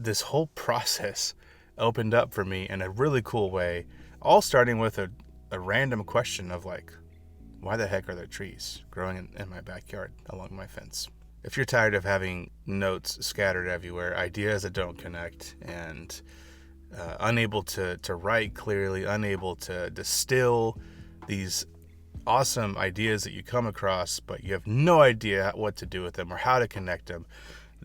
this whole process opened up for me in a really cool way, all starting with a random question of like, why the heck are there trees growing in my backyard along my fence? If you're tired of having notes scattered everywhere, ideas that don't connect, and unable to write clearly, unable to distill these awesome ideas that you come across, but you have no idea what to do with them or how to connect them,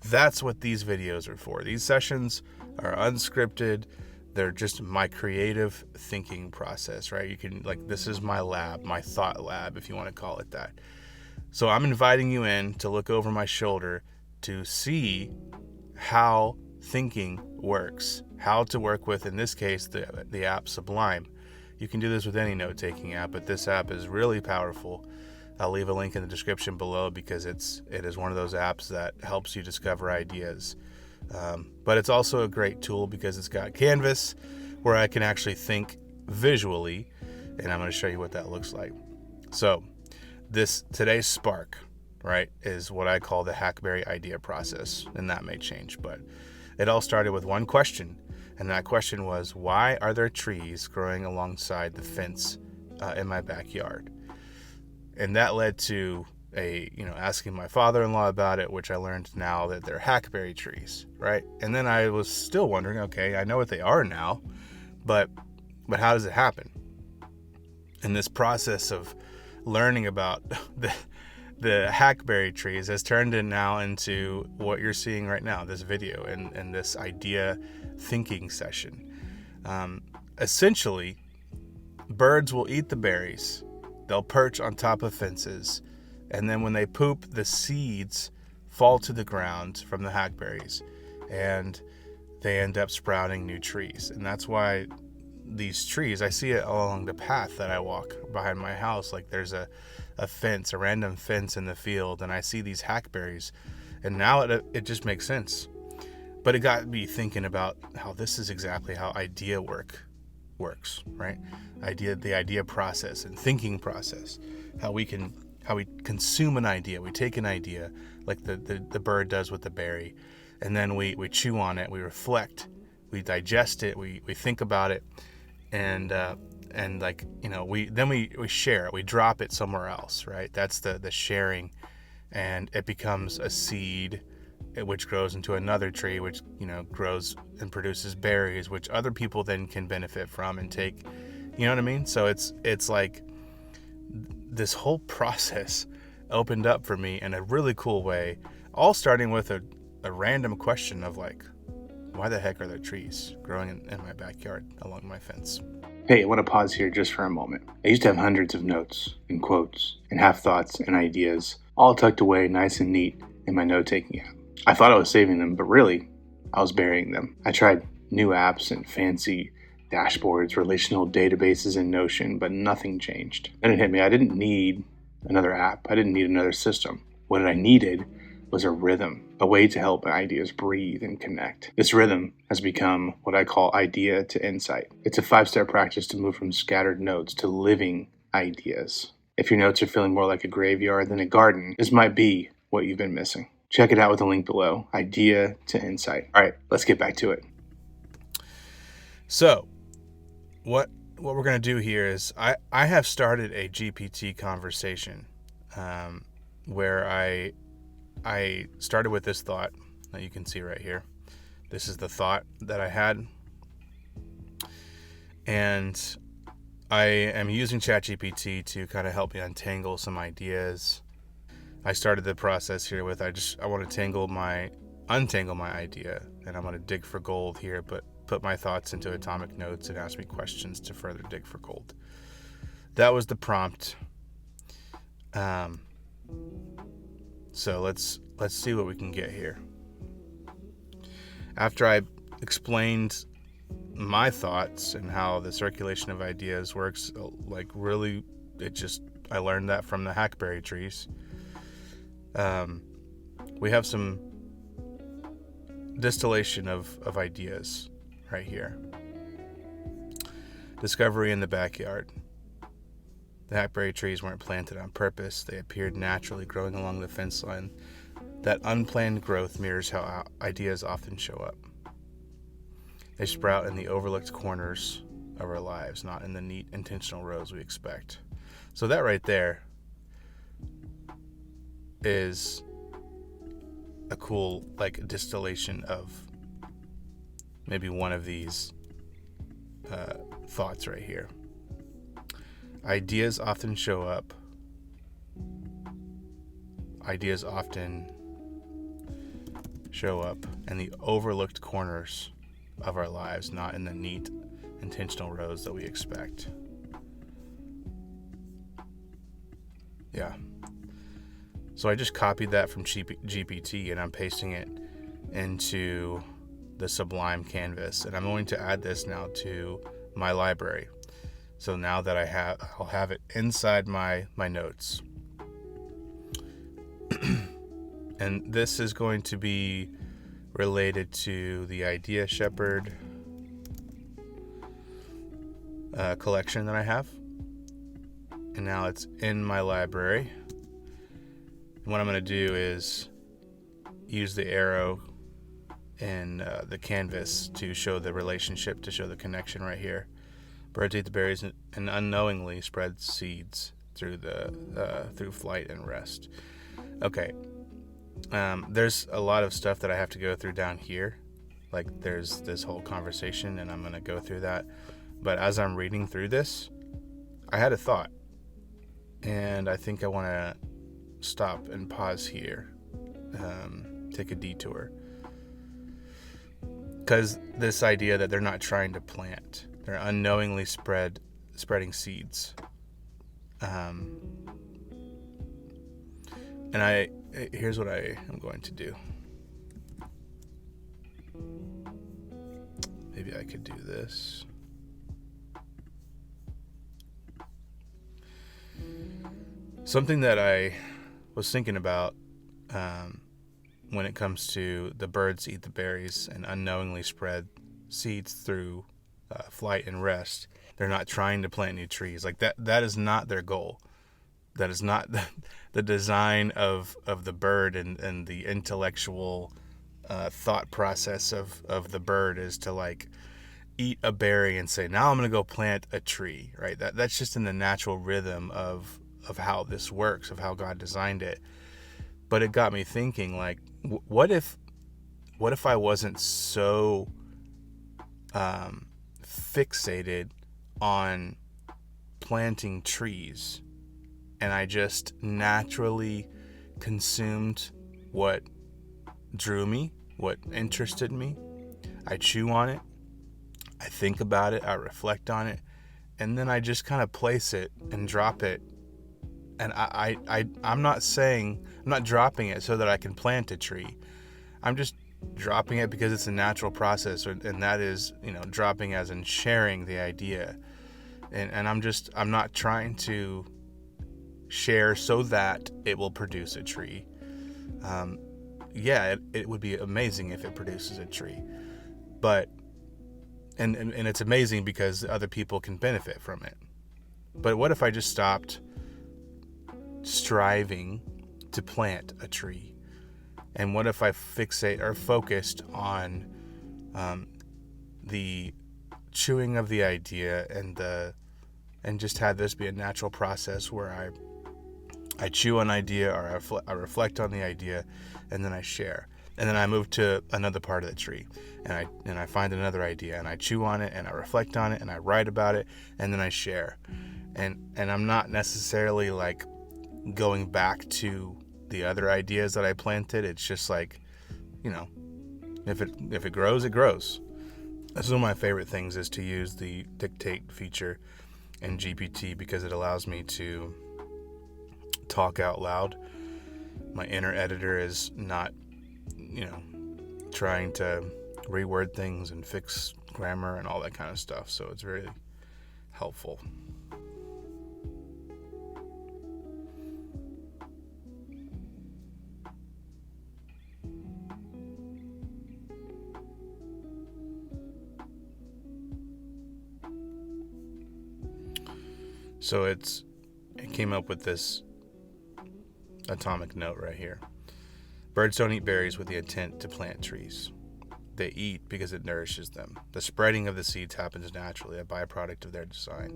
that's what these videos are for. These sessions are unscripted. They're just my creative thinking process, right? You can, like, this is my lab, my thought lab, if you want to call it that. So I'm inviting you in to look over my shoulder to see how thinking works, how to work with, in this case, the app Sublime. You can do this with any note-taking app, but this app is really powerful. I'll leave a link in the description below because it is one of those apps that helps you discover ideas. But it's also a great tool because it's got Canvas where I can actually think visually, and I'm going to show you what that looks like. So today's spark, right, is what I call the Hackberry idea process, and that may change, but it all started with one question, and that question was, why are there trees growing alongside the fence in my backyard? And that led to asking my father-in-law about it, which I learned now that they're hackberry trees, right? And then I was still wondering, okay, I know what they are now, but how does it happen? And this process of learning about the hackberry trees has turned it now into what you're seeing right now, this video and this idea thinking session. Essentially, birds will eat the berries. They'll perch on top of fences, and then when they poop, the seeds fall to the ground from the hackberries, and they end up sprouting new trees. And that's why these trees, I see it along the path that I walk behind my house. Like, there's a fence, a random fence in the field, and I see these hackberries, and now it just makes sense. But it got me thinking about how this is exactly how idea works, right? The idea process and thinking process, how we consume an idea. We take an idea like the bird does with the berry, and then we chew on it, we reflect, we digest it, we think about it, and we share it, we drop it somewhere else, right? That's the sharing, and it becomes a seed, which grows into another tree, which grows and produces berries, which other people then can benefit from and take. You know what I mean? So it's like this whole process opened up for me in a really cool way, all starting with a random question of like, why the heck are there trees growing in my backyard along my fence? Hey, I want to pause here just for a moment. I used to have hundreds of notes and quotes and half thoughts and ideas all tucked away nice and neat in my note-taking app. I thought I was saving them, but really, I was burying them. I tried new apps and fancy dashboards, relational databases in Notion, but nothing changed. Then it hit me. I didn't need another app. I didn't need another system. What I needed was a rhythm, a way to help ideas breathe and connect. This rhythm has become what I call idea to insight. It's a 5-step practice to move from scattered notes to living ideas. If your notes are feeling more like a graveyard than a garden, this might be what you've been missing. Check it out with the link below. Idea to insight. All right, let's get back to it. So, what we're going to do here is I have started a GPT conversation where I started with this thought that you can see right here. This is the thought that I had. And I am using ChatGPT to kind of help me untangle some ideas. I started the process here with I want to untangle my idea, and I'm going to dig for gold here, but put my thoughts into atomic notes and ask me questions to further dig for gold. That was the prompt. So let's see what we can get here. After I explained my thoughts and how the circulation of ideas works, like really, I learned that from the hackberry trees. We have some distillation of ideas right here. Discovery in the backyard. The hackberry trees weren't planted on purpose. They appeared naturally growing along the fence line. That unplanned growth mirrors how ideas often show up. They sprout in the overlooked corners of our lives, not in the neat, intentional rows we expect. So that right there is a cool distillation of maybe one of these thoughts right here. Ideas often show up in the overlooked corners of our lives, not in the neat, intentional rows that we expect. Yeah. So I just copied that from GPT and I'm pasting it into the Sublime canvas, and I'm going to add this now to my library. So now that I'll have it inside my notes. And this is going to be related to the Idea Shepherd collection that I have. And now it's in my library. And what I'm going to do is use the arrow in the canvas to show the relationship, to show the connection right here. Birds eat the berries and unknowingly spread seeds through flight and rest. Okay. There's a lot of stuff that I have to go through down here. Like there's this whole conversation and I'm going to go through that. But as I'm reading through this, I had a thought. And I think I want to stop and pause here. Take a detour. Because this idea that they're not trying to plant, they're unknowingly spreading seeds. And here's what I am going to do. Maybe I could do this. Something that I was thinking about when it comes to the birds eat the berries and unknowingly spread seeds through flight and rest. They're not trying to plant new trees. Like that is not their goal. That is not the design of the bird and the intellectual thought process of the bird is to eat a berry and say, now I'm going to go plant a tree, right? That's just in the natural rhythm of how this works, of how God designed it. But it got me thinking, what if I wasn't so fixated on planting trees and I just naturally consumed what drew me, what interested me. I chew on it, I think about it, I reflect on it, and then I just kind of place it and drop it. And I'm not dropping it so that I can plant a tree. I'm just dropping it because it's a natural process, and that is, dropping as in sharing the idea. And I'm not trying to share so that it will produce a tree. It would be amazing if it produces a tree. But, and it's amazing because other people can benefit from it. But what if I just stopped striving to plant a tree? And what if I focused on the chewing of the idea and just had this be a natural process where I chew an idea or I reflect on the idea and then I share. And then I move to another part of the tree and I find another idea and I chew on it and I reflect on it and I write about it and then I share. And I'm not necessarily going back to the other ideas that I planted. It's just if it grows, it grows. That's one of my favorite things, is to use the dictate feature in GPT because it allows me to talk out loud. My inner editor is not, trying to reword things and fix grammar and all that kind of stuff. So it's very helpful. So it came up with this atomic note right here. Birds don't eat berries with the intent to plant trees. they eat because it nourishes them. The spreading of the seeds happens naturally, a byproduct of their design.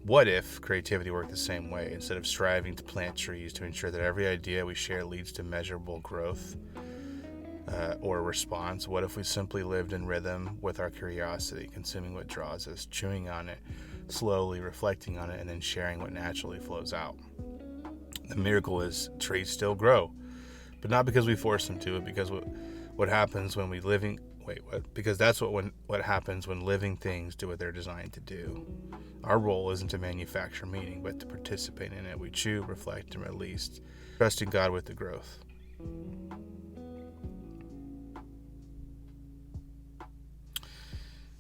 What if creativity worked the same way? Instead of striving to plant trees to ensure that every idea we share leads to measurable growth or response, what if we simply lived in rhythm with our curiosity, consuming what draws us, chewing on it, slowly reflecting on it, and then sharing what naturally flows out? The miracle is trees still grow, but not because we force them to, but because what happens when we living because that's what happens when living things do what they're designed to do. Our role isn't to manufacture meaning, but to participate in it. We chew, reflect, and release, trusting God with the growth.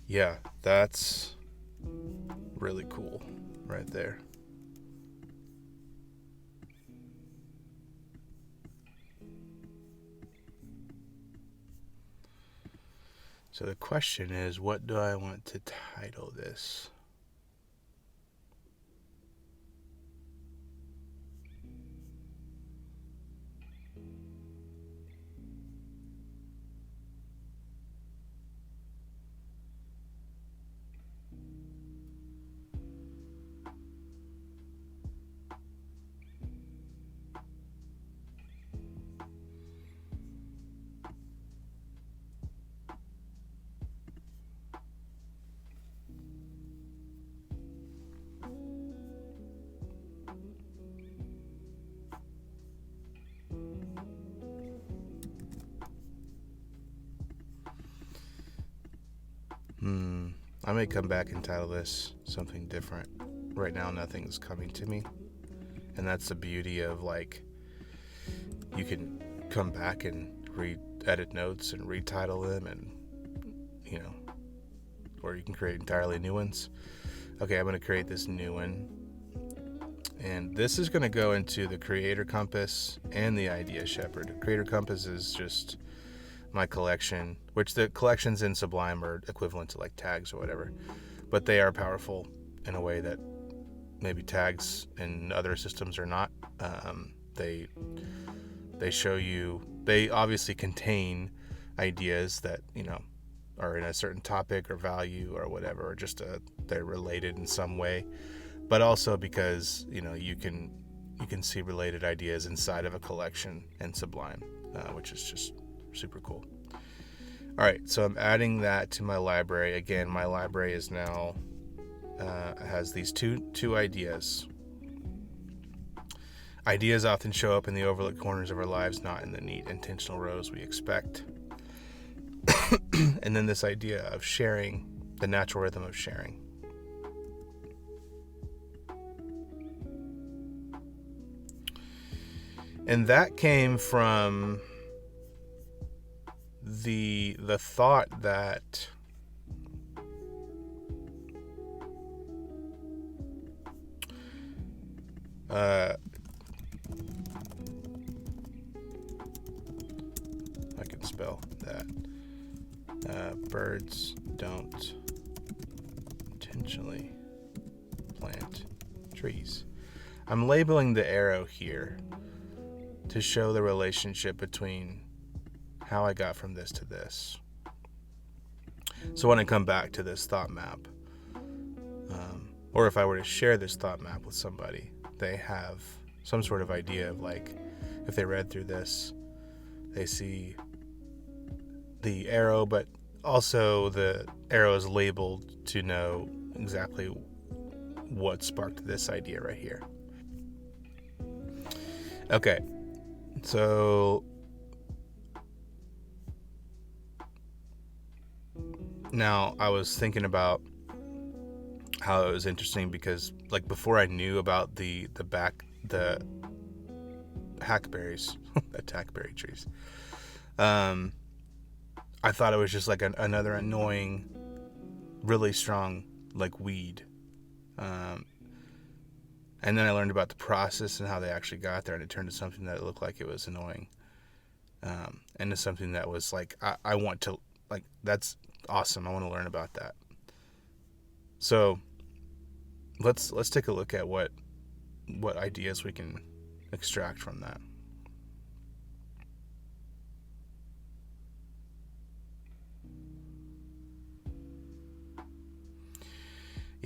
Yeah, that's really cool right there. So the question is, what do I want to title this? I may come back and title this something different. Right now, nothing's coming to me. And that's the beauty of, like, you can come back and edit notes and retitle them, and, you know, or you can create entirely new ones. Okay, I'm going to create this new one. And this is going to go into the Creator Compass and the Idea Shepherd. The Creator Compass is just my collection, which the collections in Sublime are equivalent to like tags or whatever, but they are powerful in a way that maybe tags in other systems are not. They show you, they obviously contain ideas that, you know, are in a certain topic or value or whatever, or just they're related in some way, but also because, you know, you can see related ideas inside of a collection in Sublime, which is just super cool. All right, so I'm adding that to my library. Again, my library is now has these two ideas. Ideas often show up in the overlooked corners of our lives, not in the neat, intentional rows we expect. And then this idea of sharing, the natural rhythm of sharing. And that came from the thought that I can spell that birds don't intentionally plant trees. I'm labeling the arrow here to show the relationship between how I got from this to this. So when I come back to this thought map, or if I were to share this thought map with somebody, they have some sort of idea of, like, if they read through this, they see the arrow, but also the arrow is labeled to know exactly what sparked this idea right here. Okay, so now I was thinking about how it was interesting because, like, before I knew about the hackberries, attackberry trees, I thought it was just like another annoying, really strong, like, weed. And then I learned about the process and how they actually got there, and it turned to something that looked like it was annoying. And it's something that was like, I want to, like, that's awesome. I want to learn about that. So let's take a look at what ideas we can extract from that.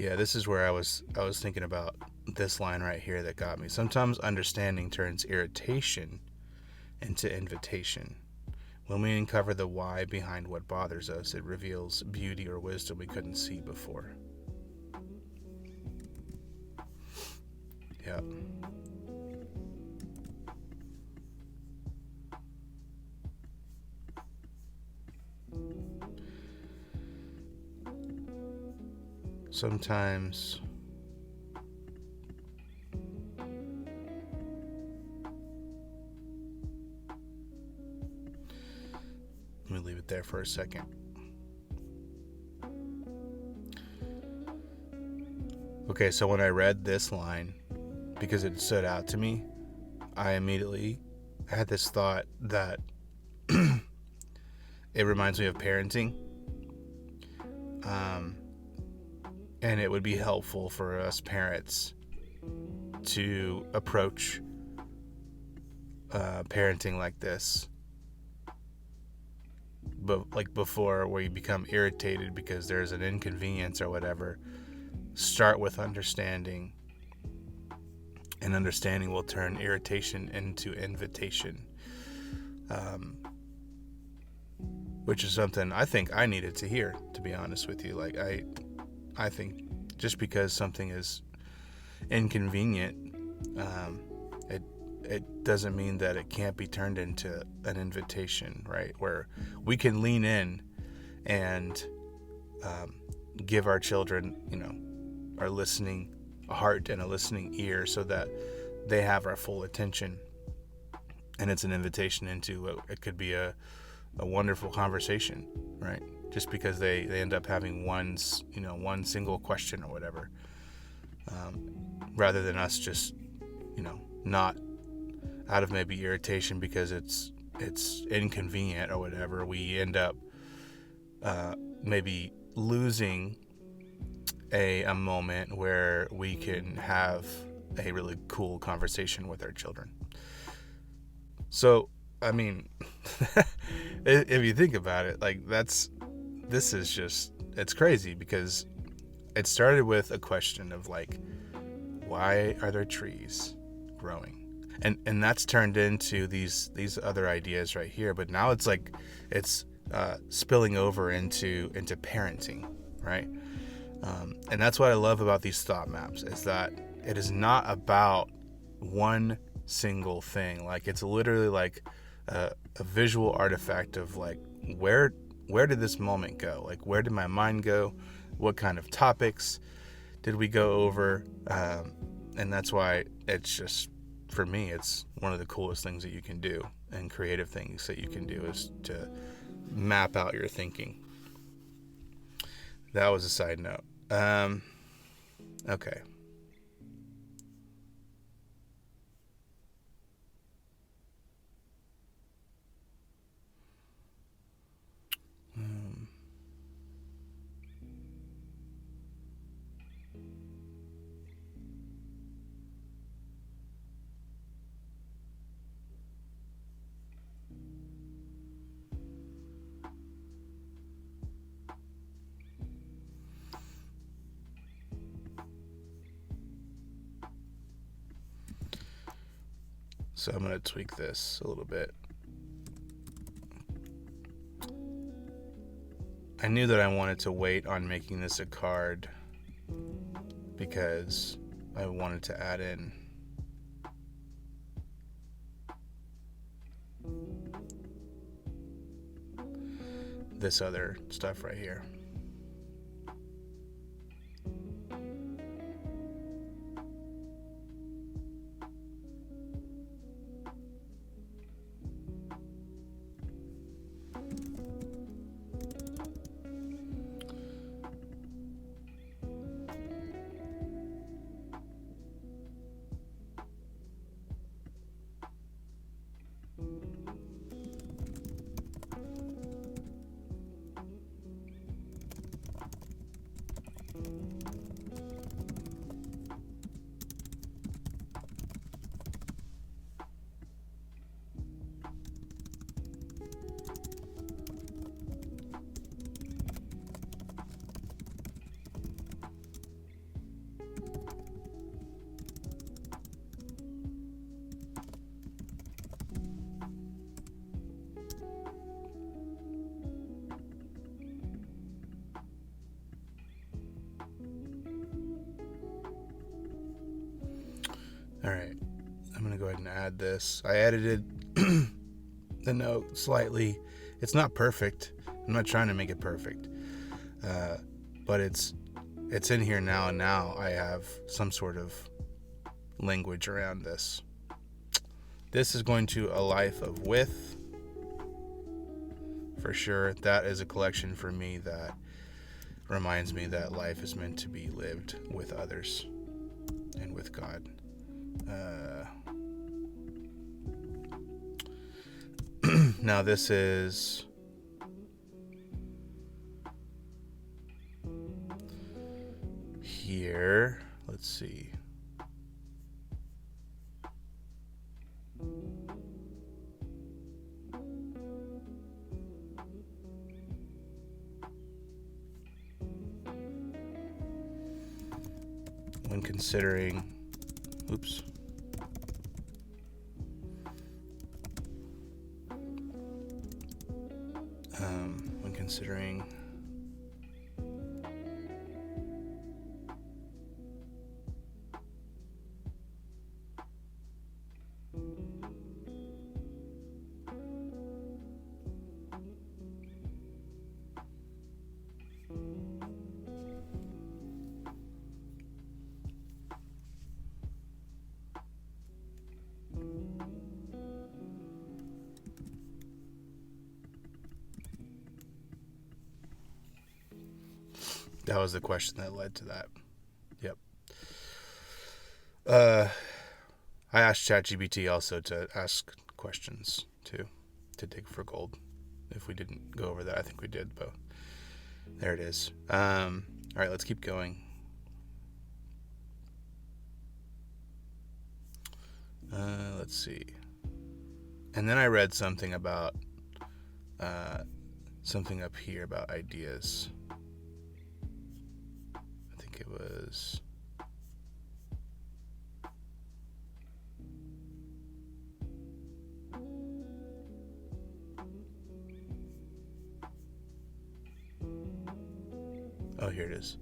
Yeah, this is where I was thinking about this line right here that got me. Sometimes understanding turns irritation into invitation. When we uncover the why behind what bothers us, it reveals beauty or wisdom we couldn't see before. Yeah. Sometimes let me leave it there for a second. Okay, so when I read this line, because it stood out to me, I immediately had this thought that it reminds me of parenting. Um, and it would be helpful for us parents to approach parenting like this, but like before, where you become irritated because there's an inconvenience or whatever. Start with understanding, and understanding will turn irritation into invitation, um, which is something I think I needed to hear, to be honest with you. Like I think just because something is inconvenient, it doesn't mean that it can't be turned into an invitation, right? Where we can lean in and give our children, our listening heart and a listening ear, so that they have our full attention, and it's an invitation into it could be a wonderful conversation, right? Just because they end up having one single question or whatever, rather than us just not out of maybe irritation because it's inconvenient or whatever, we end up maybe losing a moment where we can have a really cool conversation with our children. So, I mean, if you think about it, like it's crazy, because it started with a question of like, why are there trees growing? And that's turned into these other ideas right here. But now it's like it's spilling over into parenting, right? And that's what I love about these thought maps, is that it is not about one single thing. Like, it's literally like a visual artifact of like, where did this moment go? Like, where did my mind go? What kind of topics did we go over? And that's why it's just, for me, it's one of the coolest things that you can do, and creative things that you can do, is to map out your thinking. That was a side note. Okay. So I'm going to tweak this a little bit. I knew that I wanted to wait on making this a card because I wanted to add in this other stuff right here. All right, I'm going to go ahead and add this. I edited the note slightly. It's not perfect. I'm not trying to make it perfect. But it's in here now, and now I have some sort of language around this. This is going to a life of with, for sure. That is a collection for me that reminds me that life is meant to be lived with others and with God. Now this is here. Let's see. When considering, when considering that was the question that led to that. Yep. I asked ChatGPT also to ask questions too, to dig for gold. If we didn't go over that, I think we did, but there it is. All right, let's keep going. Let's see. And then I read something about something up here about ideas. I think it was here it is.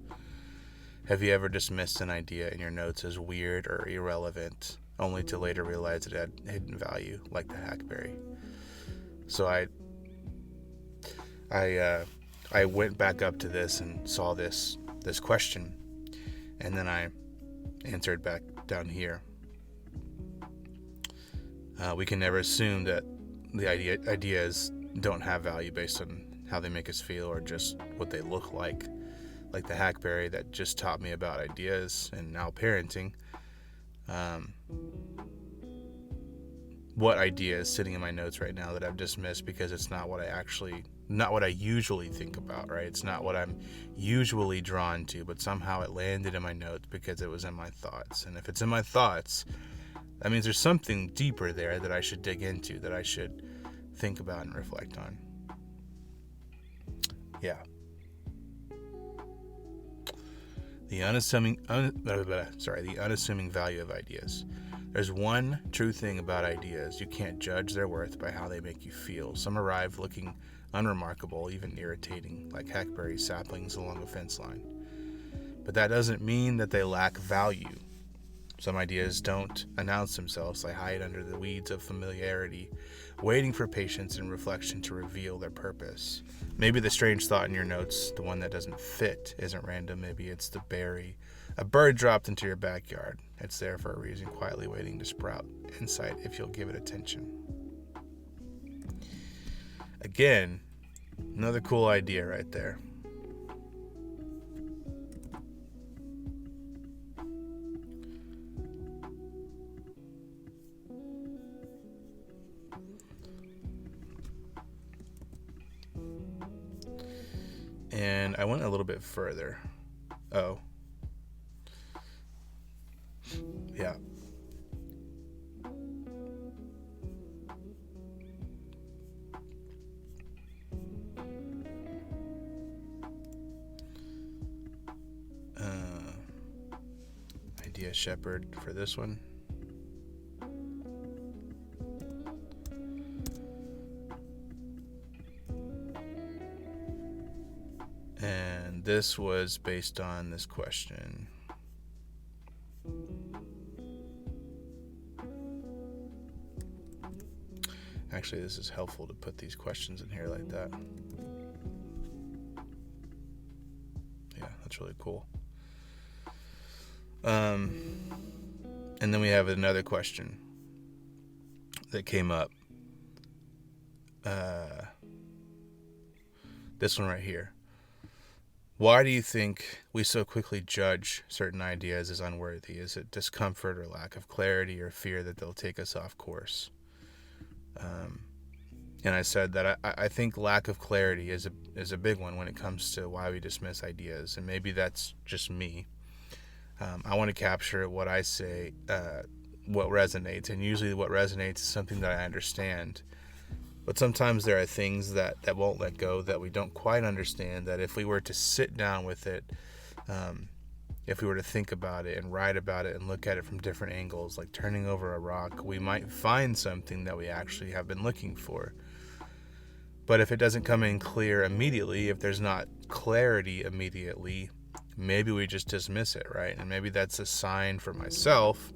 Have you ever dismissed an idea in your notes as weird or irrelevant, only to later realize it had hidden value, like the hackberry? So I went back up to this and saw this question, and then I answered back down here. We can never assume that the ideas don't have value based on how they make us feel or just what they look like the hackberry that just taught me about ideas and now parenting. What idea is sitting in my notes right now that I've dismissed because it's not what I usually think about, right? It's not what I'm usually drawn to, but somehow it landed in my notes because it was in my thoughts. And if it's in my thoughts, that means there's something deeper there that I should dig into, that I should think about and reflect on. Yeah. The unassuming value of ideas. There's one true thing about ideas. You can't judge their worth by how they make you feel. Some arrive looking unremarkable, even irritating, like hackberry saplings along a fence line. But that doesn't mean that they lack value. Some ideas don't announce themselves. They hide under the weeds of familiarity, waiting for patience and reflection to reveal their purpose. Maybe the strange thought in your notes, the one that doesn't fit, isn't random. Maybe it's the berry a bird dropped into your backyard. It's there for a reason, quietly waiting to sprout insight if you'll give it attention. Again, another cool idea right there. And I went a little bit further. Oh. Yeah. Idea shepherd for this one. And this was based on this question. Actually, this is helpful to put these questions in here like that. Yeah, that's really cool. And then we have another question that came up. This one right here. Why do you think we so quickly judge certain ideas as unworthy? Is it discomfort or lack of clarity or fear that they'll take us off course? And I said that I think lack of clarity is a big one when it comes to why we dismiss ideas. And maybe that's just me. I want to capture what I say, what resonates. And usually what resonates is something that I understand. But sometimes there are things that won't let go, that we don't quite understand, that if we were to sit down with it, if we were to think about it and write about it and look at it from different angles, like turning over a rock, we might find something that we actually have been looking for. But if it doesn't come in clear immediately, if there's not clarity immediately, maybe we just dismiss it, right? And maybe that's a sign for myself.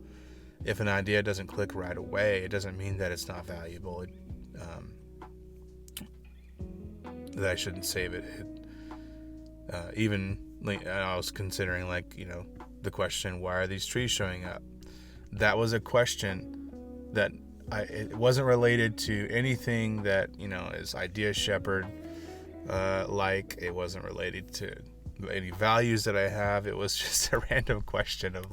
If an idea doesn't click right away, it doesn't mean that it's not valuable. That I shouldn't save it. Even I was considering, the question, why are these trees showing up? That was a question that it wasn't related to anything that is idea shepherd. It wasn't related to any values that I have. It was just a random question of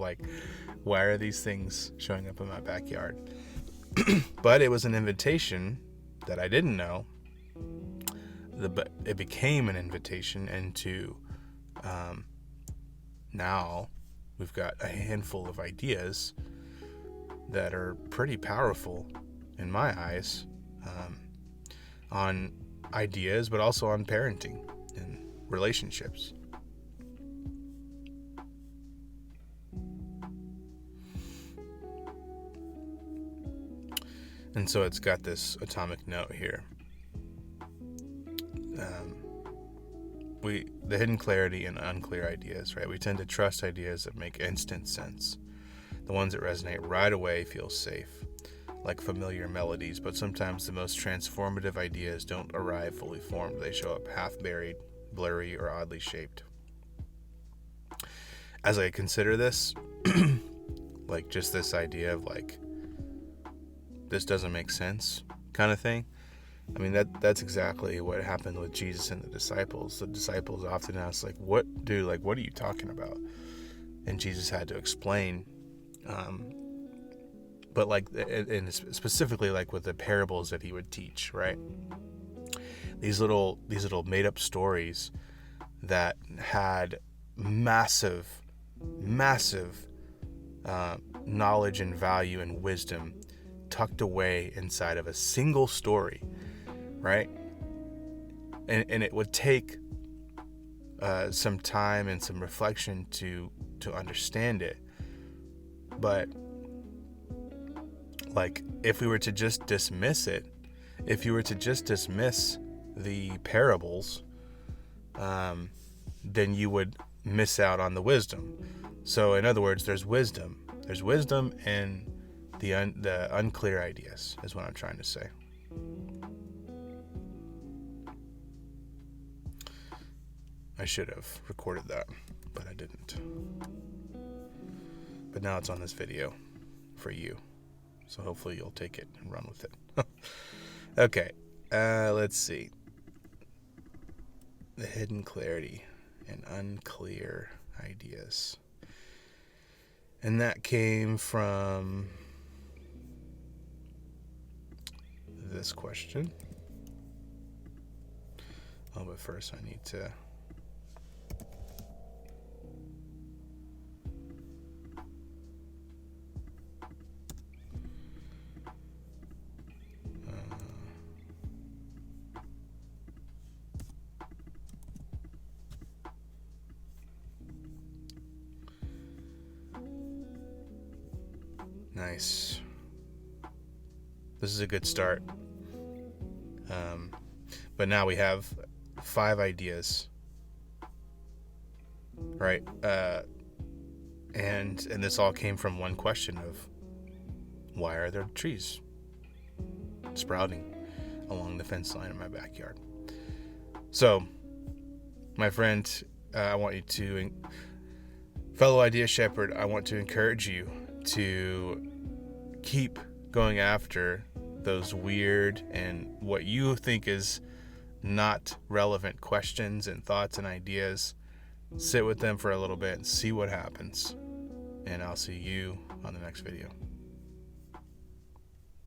why are these things showing up in my backyard? But it was an invitation that I didn't know. It became an invitation into now we've got a handful of ideas that are pretty powerful in my eyes, on ideas, but also on parenting and relationships. And so it's got this atomic note here. The hidden clarity and unclear ideas, right? We tend to trust ideas that make instant sense. The ones that resonate right away feel safe, like familiar melodies, but sometimes the most transformative ideas don't arrive fully formed. They show up half buried, blurry, or oddly shaped. As I consider this, just this idea of this doesn't make sense kind of thing. I mean, that's exactly what happened with Jesus and the disciples. The disciples often asked, what are you talking about? And Jesus had to explain. But and specifically with the parables that he would teach, right? These little made up stories that had massive knowledge and value and wisdom tucked away inside of a single story, right? And it would take some time and some reflection to understand it. But if we were to just dismiss it, if you were to just dismiss the parables, then you would miss out on the wisdom. So in other words, there's wisdom in the unclear ideas, is what I'm trying to say. I should have recorded that, but I didn't. But now it's on this video for you. So hopefully you'll take it and run with it. Okay, let's see. The hidden clarity and unclear ideas. And that came from this question. Oh, but first I need to... Nice. This is a good start. But now we have 5 ideas, right? And this all came from one question of, why are there trees sprouting? along the fence line in my backyard. So, my friend, I want you to, fellow idea shepherd, I want to encourage you to keep going after those weird and what you think is not relevant questions and thoughts and ideas. Sit with them for a little bit and see what happens. And I'll see you on the next video.